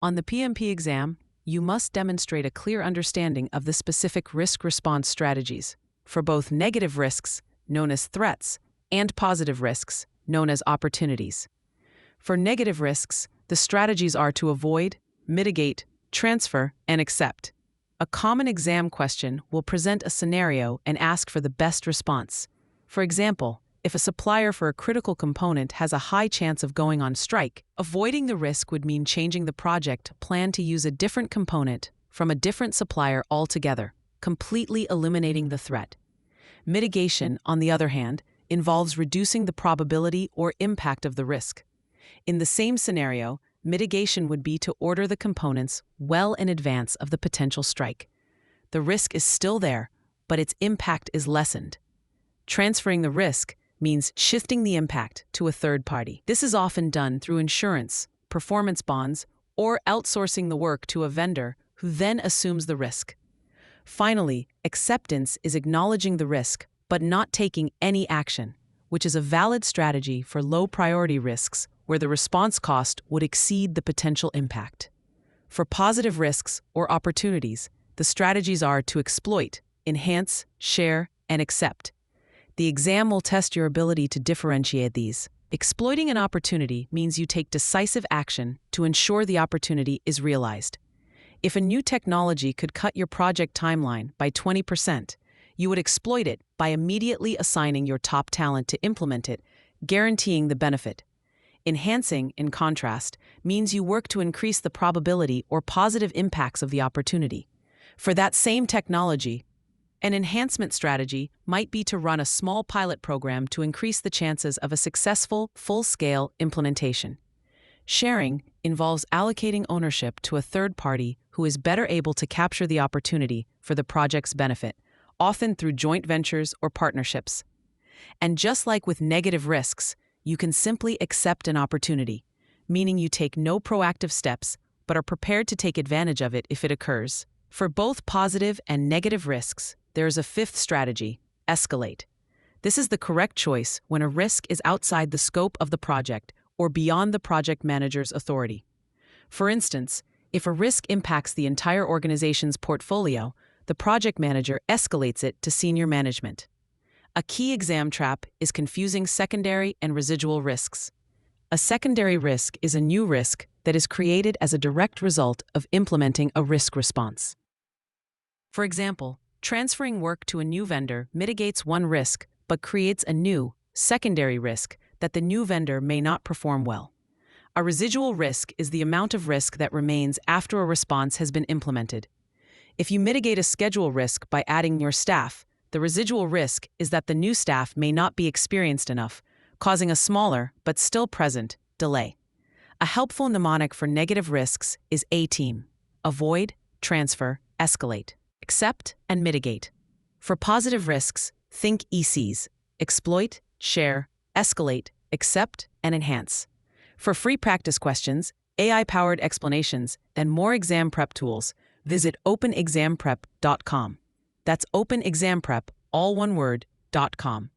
On the PMP exam, you must demonstrate a clear understanding of the specific risk response strategies for both negative risks, known as threats, and positive risks, known as opportunities. For negative risks, the strategies are to avoid, mitigate, transfer, and accept. A common exam question will present a scenario and ask for the best response. For example, if a supplier for a critical component has a high chance of going on strike, avoiding the risk would mean changing the project plan to use a different component from a different supplier altogether, completely eliminating the threat. Mitigation, on the other hand, involves reducing the probability or impact of the risk. In the same scenario, mitigation would be to order the components well in advance of the potential strike. The risk is still there, but its impact is lessened. Transferring the risk means shifting the impact to a third party. This is often done through insurance, performance bonds, or outsourcing the work to a vendor who then assumes the risk. Finally, acceptance is acknowledging the risk but not taking any action, which is a valid strategy for low-priority risks where the response cost would exceed the potential impact. For positive risks or opportunities, the strategies are to exploit, enhance, share, and accept. The exam will test your ability to differentiate these. Exploiting an opportunity means you take decisive action to ensure the opportunity is realized. If a new technology could cut your project timeline by 20%, you would exploit it by immediately assigning your top talent to implement it, guaranteeing the benefit. Enhancing, in contrast, means you work to increase the probability or positive impacts of the opportunity. For that same technology, an enhancement strategy might be to run a small pilot program to increase the chances of a successful, full-scale implementation. Sharing involves allocating ownership to a third party who is better able to capture the opportunity for the project's benefit, often through joint ventures or partnerships. And just like with negative risks, you can simply accept an opportunity, meaning you take no proactive steps but are prepared to take advantage of it if it occurs. For both positive and negative risks, there is a fifth strategy: escalate. This is the correct choice when a risk is outside the scope of the project or beyond the project manager's authority. For instance, if a risk impacts the entire organization's portfolio, the project manager escalates it to senior management. A key exam trap is confusing secondary and residual risks. A secondary risk is a new risk that is created as a direct result of implementing a risk response. For example, transferring work to a new vendor mitigates one risk but creates a new, secondary risk that the new vendor may not perform well. A residual risk is the amount of risk that remains after a response has been implemented. If you mitigate a schedule risk by adding your staff, the residual risk is that the new staff may not be experienced enough, causing a smaller, but still present, delay. A helpful mnemonic for negative risks is A-team: avoid, transfer, escalate, accept, and mitigate. For positive risks, think ECs: exploit, share, escalate, accept, and enhance. For free practice questions, AI-powered explanations, and more exam prep tools, visit openexamprep.com. That's openexamprep, all one word, .com.